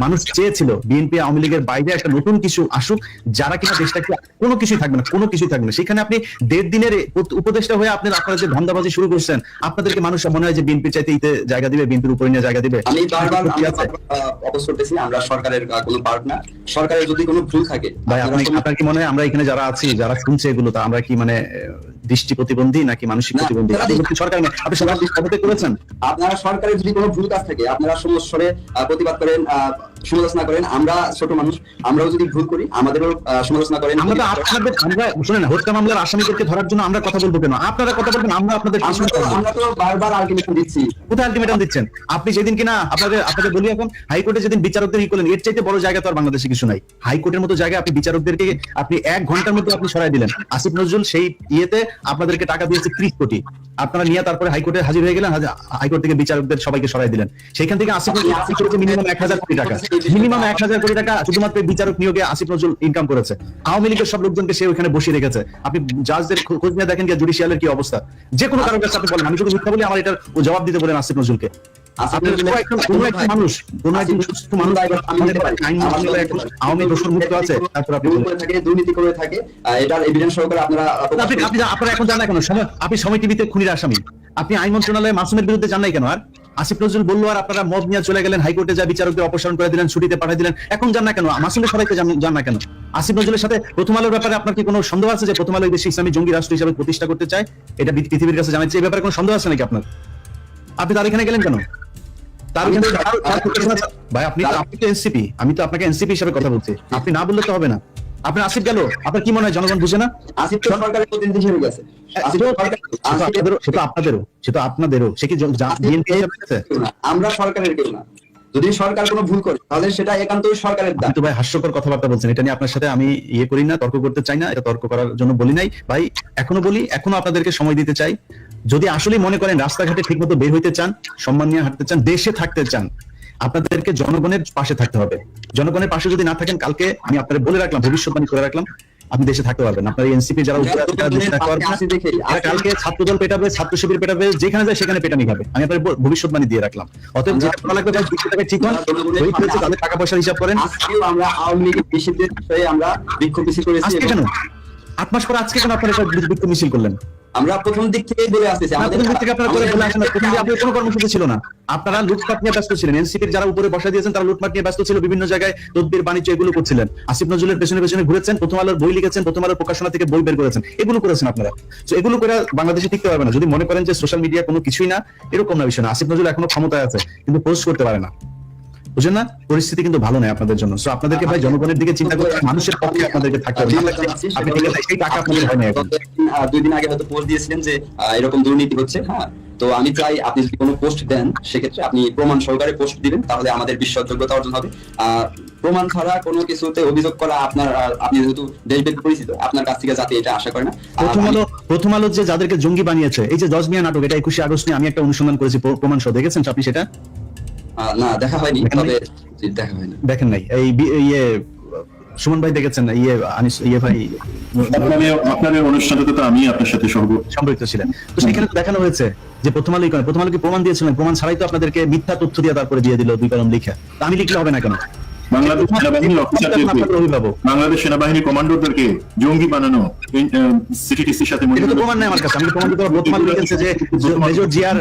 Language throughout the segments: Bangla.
মানুষ চেয়েছিল বিএনপি আওয়ামী লীগের বাইরে একটা নতুন কিছু আসুক, যারা কিনা দেশটাকে কোনো কিছুই থাকবে না, কোনো কিছুই থাকবে না। সেখানে আপনি 1.5 দিনের উপদেষ্টা হয়ে আপনারা যে ধান্দাবাজি শুরু করছেন, আপনাদেরকে মানুষ মনে হয় যে বিএনপির চাইতে ইতে জায়গা দিবে, বিএনপির উপরে নিয়ে জায়গা দিবে। আমি বারবার অপোজ করতেছি, আমরা সরকারের কোনো পার্ট না। সরকারের যদি কোনো ভুল থাকে, ভাই আপনার কি মনে হয় আমরা এখানে যারা আছি, যারা শুনছে এগুলো, তা আমরা কি মানে দৃষ্টি প্রতিবন্ধী নাকি মানসিক প্রতিবন্ধী? সরকার আপনি সরকার ক্ষমতা করেছেন, আপনারা সরকারের যদি কোনো ভুল কাজ থাকে আপনারা সমস্বরে প্রতিবাদ করেন, সমালোচনা করেন। আমরা ছোট মানুষ, আমরাও যদি ভুল করি আমাদেরও সমালোচনা করেন। আমরা তো আপনাদের, আমরা শুনেন, হত্যা মামলার আসামিদেরকে ধরার জন্য আমরা কথা বলবো কেন? আপনারা কথা বলবেন, আমরা আপনাদের আমরা তো বারবার আলটিমেটাম দিচ্ছি। কোথায় আলটিমেটাম দিচ্ছেন আপনি? যেদিন কিনা আপনাদের বলি, এখন হাইকোর্টে যেদিন বিচারকদের ই করলেন, এর চাইতে বড় জায়গা তো আর বাংলাদেশে কিছু নাই। হাইকোর্টের মতো জায়গায় আপনি বিচারকদেরকে আপনি 1 ঘন্টার মধ্যে আপনি সরাই দিলেন। আসিফ নজরুল সেই ইয়েতে আপনাদেরকে টাকা দিয়েছে 30 কোটি, আপনারা নিয়ে তারপরে হাইকোর্টে হাজির হয়ে গেলেন, হাইকোর্ট থেকে বিচারকদের সবাইকে সরাই দিলেন। সেখান থেকে আসিফ নজরুল মিনিমাম 1000 কোটি টাকা, মিনিমাম 1000 কোটি টাকা শুধুমাত্র বিচারক নিয়োগে আসিফ নজরুল ইনকাম করেছে। আওয়ামী লীগের সব লোকজনকে সে ওখানে বসিয়ে রেখেছে। আপনি জাজদের খোঁজ নিয়ে দেখেন যে জুডিশিয়ালের কি অবস্থা। যে কোনো কারোর কাছে আপনি বলেন, আমি শুধু মিথ্যা বলি, আমার এটার জবাব দিতে বলেন আসিফ নজরুলকে। দুর্নীতি করে থাকে, এটার এভিডেন্স সহকারে আপনারা এখন জানা কেন আপনি সময় টিভিতে খুনির আসামি? আপনি আইন মন্ত্রণালয়ে মাসুমের বিরুদ্ধে জানাই কেন? আর আসিফ নজরুল বললো আর আপনারা মব নিয়ে চলে গেলেন, হাইকোর্টে যা বিচারকদের অপসারণ করে দিলেন, ছুটিতে পাঠিয়ে দিলেন। এখন জানা কেন? মাসুমের সবাইকে জানা কেন? আসিফ নজরুলের সাথে প্রথম আলোর ব্যাপারে আপনার কি কোনো সন্দেহ আছে যে প্রথম আলো এই দেশে ইসলামী জঙ্গি রাষ্ট্র হিসেবে প্রতিষ্ঠা করতে চায়? এটা পৃথিবীর কাছে জানাচ্ছে, এই ব্যাপারে কোনো সন্দেহ আছে নাকি আপনার? আপনি তার এখানে গেলেন কেন? ভাই আপনি তো এনসিপি, আমি তো আপনাকে এনসিপি হিসেবে কথা বলছি, আপনি না বললে তো হবে না। আপনি আসিফ গেল, আপনার কি মনে হয় জনগণ বুঝে না? আসিফ তো সরকারের প্রতিনিধি হিসেবে গেছে। সেটা আপনাদেরও সে কি আমরা সরকারের কেউ না। যদি সরকার কোনো ভুল করে তাহলে সেটা একান্তই সরকারের দায়। তো ভাই হাস্যকর কথাবার্তা বলছেন, এটা নিয়ে আপনার সাথে আমি ইয়ে করি না, তর্ক করতে চাই না, এটা তর্ক করার জন্য বলি নাই ভাই। এখনো বলি, এখনো আপনাদেরকে সময় দিতে চাই। যদি আসলে মনে করেন রাস্তাঘাটে ঠিক মতো বের হইতে চান, সম্মান নিয়ে হাঁটতে চান, দেশে থাকতে চান, আপনাদেরকে জনগণের পাশে থাকতে হবে। জনগণের পাশে যদি না থাকেন, কালকে আমি আপনাদের বলে রাখলাম, ভবিষ্যৎবাণী করে রাখলাম, আপনি দেশে থাকতে পারবেন। আপনার এনসিপি যারা উপরে আছে তারা দেশে থাকতে পারবেন না। কালকে ছাত্রদল পেটাবে, ছাত্র শিবির পেটাবে, যেখানে যায় সেখানে পেটানি খাবে। আমি আপনাদের ভবিষ্যৎবাণী দিয়ে রাখলাম। অতএব যেটা করা লাগবে ভাই, ঠিক হন, তাদের টাকা পয়সার হিসাব করেন। আজকেও আমরা আওয়ামী লীগের বিরুদ্ধে আমরা বিক্ষোভ মিছিল করেছি। আজকে কেন 8 মাস পর আজকে কেন আপনারা এটা বিক্ষোভ মিছিল করলেন? আমরা প্রথম দিক থেকেই বলে আসতেছি, আমাদের দিক থেকে আপনারা করে বলে আসেন, প্রথম দিকে আপনাদের কোনো কর্মসূচি ছিল না, আপনারা লুটপাট নিয়ে ব্যস্ত ছিলেন। এনসিপির যারা উপরে বসা দিয়েছেন তারা লুটপাট নিয়ে ব্যস্ত ছিল, বিভিন্ন জায়গায় তদবির বাণিজ্য এগুলো করছিলেন। আসিফ নজরুলের পেছনে পেছনে ঘুরেছেন, প্রথম আলোর বই লিখেছেন, প্রথম আলোর প্রকাশনা থেকে বই বের করেছেন, এগুলো করেছেন আপনারা। তো এগুলো করে বাংলাদেশে টিকতে পারবে না। যদি মনে করেন যে সোশ্যাল মিডিয়া কোনো কিছুই না, এরকম না বিষয় না। আসিফ নজরুল এখনো ক্ষমতায় আছে কিন্তু পোস্ট করতে পারে না, বুঝেন না? পরিস্থিতি কিন্তু ভালো নয় আপনাদের জন্য। সো আপনাদেরকে ভাই জনগণের দিকে চিন্তা করতে, মানুষের পক্ষে আপনাদেরকে থাকতে হবে। আপনি ঠিক আছে, সেই টাকা আপনাদের হয় না। এখন 2 দিন আগে হয়তো পোস্ট দিয়েছিলেন যে এরকম দুর্নীতি হচ্ছে। হ্যাঁ, তো আমি চাই আপনি যদি কোনো পোস্ট দেন, সেক্ষেত্রে আপনি প্রমাণ সহকারে পোস্ট দিবেন, তাহলে আমাদের বিশ্বাসযোগ্যতা অর্জন হবে। প্রমাণ ছাড়া কোনো কিছুতে অভিযোগ করা আপনার, আপনি যেহেতু দেশব্যাপী পরিচিত, আপনার কাছ থেকে যাতে এটা আশা করে না। প্রথম আলো যে যাদেরকে জঙ্গি বানিয়েছে, এই যে 10 মিয়া নাটক, এটা 21শে আগস্ট নিয়ে আমি একটা অনুসন্ধান করেছি, প্রমাণ সহ, দেখেছেন আপনি সেটা? না, দেখা হয়নি, তবে দেখা হয়নি। দেখেন নাই? এই ইয়ে সুমন ভাই দেখেছেন? ইয়ে ভাই আপনার অনুষ্ঠানটাতে তো আমি আপনার সাথে সম্পৃক্ত ছিলেন। তো সেখানে দেখানো হয়েছে যে প্রথম আলোকে প্রমাণ দিয়েছিলেন, প্রমাণ ছাড়াই তো আপনাদেরকে মিথ্যা তথ্য দিয়ে তারপরে দিয়ে দিল 2 কলম লিখে। আমি লিখলে হবে না কেন? বাংলাদেশ সেনাবাহিনীর অফিসারদেরকে, বাংলাদেশ সেনাবাহিনীর কমান্ডোদেরকে জঙ্গি বানানো, সিটিটিসির সাথে প্রমাণ নাই আমার কাছে। আমি প্রমাণ দিতে প্রথম আলো লিখেছে যে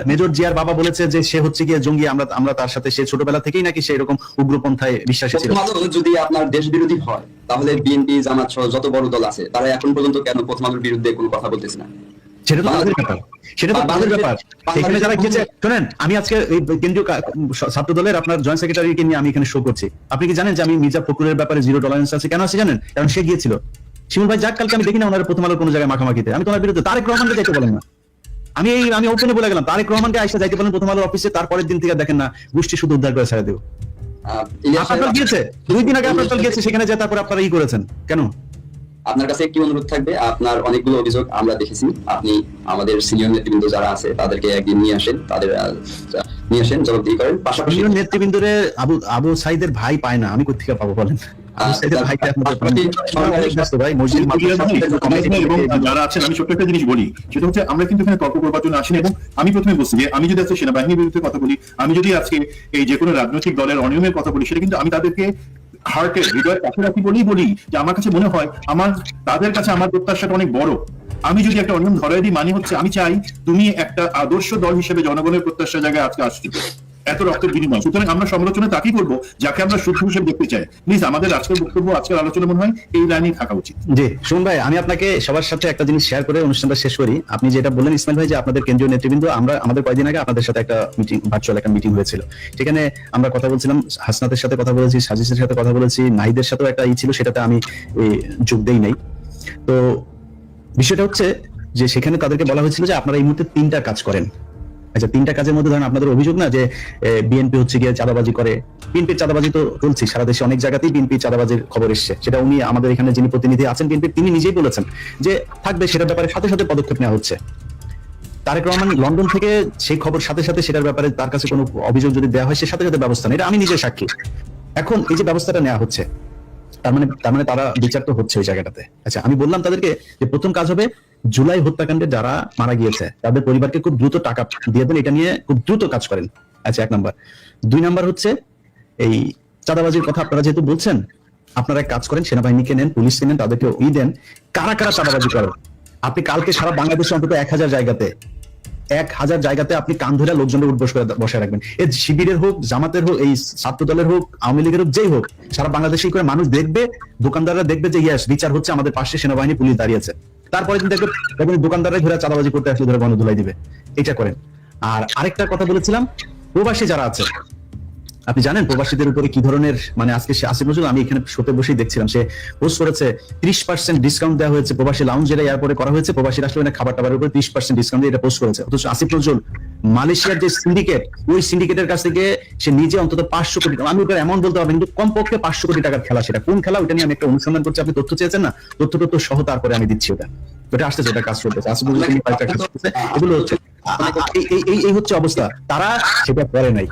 মেজর জিয়ার বাবা বলেছে যে সে হচ্ছে গিয়ে জঙ্গি, আমরা তার সাথে সে ছোটবেলা থেকেই নাকি সে এরকম উগ্রপন্থায় বিশ্বাসী ছিল। যদি আপনার দেশ বিরোধী হয়, তাহলে বিএনপি, জামাত সহ যত বড় দল আছে তারা এখন পর্যন্ত কেন প্রথম আলোর বিরুদ্ধে কোনো কথা বলতেছে না? সেটা তো তাদের ব্যাপার। সেখানে যারা গিয়েছে, শোনেন, আমি আজকে এই কেন্দ্রীয় ছাত্র দলের আপনার জয়েন্ট সেক্রেটারিকে নিয়ে আমি এখানে শো করছি। আপনি কি জানেন যে আমি মির্জা ফখরুলের ব্যাপারে 0 টলারেন্স আছে? কেন আছে জানেন? কারণ সে গিয়েছিল। শিমুল ভাই যাক, কালকে আমি দেখি না ওনার প্রথম আলোর কোনো জায়গায় মাখামাখিতে। আমি তোমার বিরুদ্ধে তারেক রহমানকে যাইতে বলেন না। আমি ওপেনে বলে গেলাম, তারেক রহমানকে আইসা যাইতে বলেন প্রথম আলোর অফিসে, তারপরের দিন থেকে দেখেন না গোষ্ঠী শুধু উদ্ধার করে ছেড়ে দেব। আপনার গিয়েছে 2 দিন আগে, আপনার দল গিয়েছে, সেখানে যে তারপর আপনারা করেছেন কেন? আপনার কাছে একটি অনুরোধ থাকবে, আপনার অনেকগুলো অভিযোগ আমরা দেখেছি, আপনি আমাদের সিনিয়র নেতৃবৃন্দ যারা আছে তাদেরকে একদিন নিয়ে আসেন, জবাবদিহি করেন। পাশাপাশি নেতৃবৃন্দরে আবু সাইদের ভাই পায় না, আমি কোথা থেকে পাবো বলেন? এবং যারা আছেন, আমি ছোট্ট একটা জিনিস বলি, সেটা হচ্ছে আমরা কিন্তু এখানে তর্ক করবার জন্য আসিনি। এবং আমি প্রথমে বলছি যে আমি যদি আজকে সেনাবাহিনীর বিরুদ্ধে কথা বলি, আমি যদি আজকে এই যে কোনো রাজনৈতিক দলের অনিয়মের কথা বলি, সেটা কিন্তু আমি তাদেরকে হার্টের হৃদয়ের কাছে রাখি বলি যে আমার কাছে মনে হয় তাদের কাছে আমার প্রত্যাশাটা অনেক বড়। আমি যদি একটা অনিয়ম ধরাই দিই, মানে হচ্ছে আমি চাই তুমি একটা আদর্শ দল হিসেবে জনগণের প্রত্যাশার জায়গায় আজকে আসছো, এত রক্তের বিনিময়। সুতরাং আমরা সমালোচনা তাকেই করবো যাকে আমরা শুদ্ধ হিসেবে দেখতে চাই। প্লিজ আমাদের আজকের বক্তব্য, আজকের আলোচনা মনে হয় এই লাইনেই থাকা উচিত। জি সুমন ভাই, আমি আপনাকে সবার সাথে একটা জিনিস শেয়ার করে অনুষ্ঠানটা শেষ করি। আপনি যেটা বললেন ইসমাইল ভাই, যে আপনাদের কেন্দ্রীয় নেতৃবৃন্দ, আমাদের কয়েকদিন আগে আপনাদের সাথে একটা মিটিং, ভার্চুয়াল একটা মিটিং হয়েছিল। সেখানে আমরা কথা বলছিলাম, হাসনাতের সাথে কথা বলেছি, সাজিসের সাথে কথা বলেছি, নাহিদের সাথেও একটা ছিল, সেটাতে আমি যোগ দেই নাই। তো বিষয়টা হচ্ছে যে সেখানে তাদেরকে বলা হয়েছিল যে আপনারা এই মুহূর্তে 3টা কাজ করেন। আচ্ছা, 3টা কাজের মধ্যে ধরেন আপনাদের অভিযোগ না যে বিএনপি হচ্ছে গিয়ে চাঁদাবাজি করে। বিএনপির চাঁদাবাজি তো বলছি, সারা দেশে অনেক জায়গাতেই বিএনপি চাঁদাবাজির খবর এসছে। সেটা উনি আমাদের এখানে যিনি প্রতিনিধি আছেন বিএনপির, তিনি নিজেই বলেছেন যে থাকবে, সেটার ব্যাপারে সাথে সাথে পদক্ষেপ নেওয়া হচ্ছে। তারেক রহমান লন্ডন থেকে সেই খবর সাথে সাথে সেটার ব্যাপারে তার কাছে কোনো অভিযোগ যদি দেওয়া হয়, সে সাথে সাথে ব্যবস্থা নেয়। এটা আমি নিজে সাক্ষী। এখন এই যে ব্যবস্থাটা নেওয়া হচ্ছে, তার মানে তারা বিচার তো হচ্ছে ওই জায়গাটাতে। আচ্ছা, আমি বললাম তাদেরকে যে প্রথম কাজ হবে জুলাই হত্যাকাণ্ডে যারা মারা গিয়েছে তাদের পরিবারকে খুব দ্রুত টাকা দিয়ে দেন, এটা নিয়ে খুব দ্রুত কাজ করেন। আচ্ছা, 1 নাম্বার। 2 নাম্বার হচ্ছে এই চাঁদাবাজির কথা আপনারা যেহেতু বলছেন, আপনারা এক কাজ করেন, সেনাবাহিনীকে নেন, পুলিশকে নেন, তাদেরকে দেন কারা কারা চাঁদাবাজি করে। আপনি কালকে সারা বাংলাদেশে অন্তত 1000 জায়গাতে আপনি কান ধরে লোকজনের উঠবস করে বসায় রাখবেন। এই শিবিরের হোক, জামাতের হোক, এই ছাত্র দলের হোক, আওয়ামী লীগের হোক, যেই হোক, সারা বাংলাদেশে করে মানুষ দেখবে, দোকানদাররা দেখবে যে ইয়াস বিচার হচ্ছে, আমাদের পাশে সেনাবাহিনী পুলিশ দাঁড়িয়েছে। তারপরে কিন্তু দেখবেন দোকানদাররা ধরে চাঁদাবাজি করতে আসলে ধরে গণধুলাই দিবে। এটা করেন। আর আরেকটা কথা বলেছিলাম, প্রবাসী যারা আছে, আপনি জানেন প্রবাসীদের উপরে কি ধরনের, মানে আজকে আসিফ নজরুল, আমি এখানে শোতে বসেই দেখছিলাম, সে পোস্ট করেছে 30% ডিসকাউন্ট দেওয়া হয়েছে প্রবাসী লাউঞ্জ, যেটা এয়ারপোর্টে করা হয়েছে, প্রবাসীরা আসলে খাবার টাবারের উপরে 30% ডিসকাউন্ট দিয়ে এটা পোস্ট করেছে। অথচ আসিফ নজরুল মালয়েশিয়ার যে সিন্ডিকেট, ওই সিন্ডিকেটের কাছ থেকে সে নিজে অন্তত 500 কোটি, আমি ওটা এমন বলতে পারবো কিন্তু কমপক্ষে 500 কোটি টাকার খেলা। সেটা কোন খেলা, ওটা নিয়ে আমি একটা অনুসন্ধান করছি। আপনি তথ্য চেয়েছেন না, তথ্য সহ তারপরে আমি দিচ্ছি। ওটা আসতেছে, ওটা কাজ করতেছে, আসিফ নজরুল এগুলো হচ্ছে। এই হচ্ছে অবস্থা। তারা সেটা করে নাই।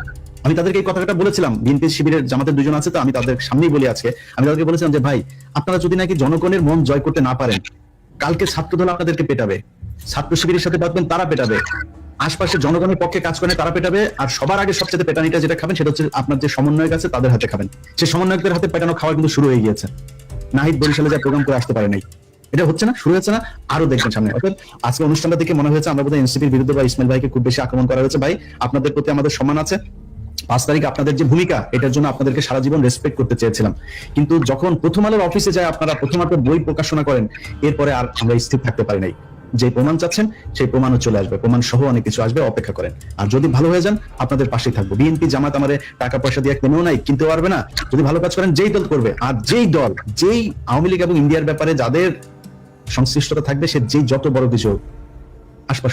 আমি তাদেরকে এই কথাটা বলেছিলাম, বিএনপি শিবিরের জামাতের 2 জন আছে, তো আমি তাদের সামনেই বলি আজকে, আমি তাদেরকে বলেছিলাম যে ভাই, আপনারা যদি নাকি জনগণের মন জয় করতে না পারেন, কালকে ছাত্রদল আপনাদেরকে পেটাবে, ছাত্র শিবিরের সাথে বাঁধবেন তারা পেটাবে, আশপাশে জনগণের পক্ষে কাজ করেন তারা পেটাবে, আর সবার আগে সবচেয়ে পেটানিটা যেটা খাবেন সেটা হচ্ছে আপনার যে সমন্বয়ক আছে তাদের হাতে খাবেন। সেই সমন্বয়কদের হাতে পেটানো খাওয়া কিন্তু শুরু হয়ে গিয়েছে। নাহিদ বরিশালে যা প্রোগ্রাম করে আসতে পারে নাই, এটা হচ্ছে না, শুরু হচ্ছে না, আরো দেখবেন সামনে। অর্থাৎ আজকে অনুষ্ঠানটা দেখে মনে হয়েছে আমরা বোধহয় এনসিপির বিরুদ্ধে বা ইসমাইল ভাইকে খুব বেশি আক্রমণ করা হয়েছে। ভাই, আপনাদের প্রতি আমাদের সম্মান আছে। 5 তারিখ আপনাদের যে ভূমিকা, এটার জন্য আপনাদেরকে সারা জীবন রেসপেক্ট করতে চেয়েছিলাম, কিন্তু যখন প্রথম আলোর অফিসে যায় আপনারা প্রথম আলোর বই প্রকাশনা করেন, এরপরে আর আমরা স্থির থাকতে পারি নাই। যে প্রমাণ চাচ্ছেন সেই প্রমাণও চলে আসবে, প্রমাণ সহ অনেক কিছু আসবে, অপেক্ষা করেন। আর যদি ভালো হয়ে যান, আপনাদের পাশেই থাকবো। বিএনপি জামাত আমাদের টাকা পয়সা দিয়ে কিনেও নাই, কিনতে পারবে না। যদি ভালো কাজ করেন, যেই দল করবে, আর যেই আওয়ামী লীগ এবং ইন্ডিয়ার ব্যাপারে যাদের সংশ্লিষ্টতা থাকবে, সে যেই যত বড় কিছু আশপাশ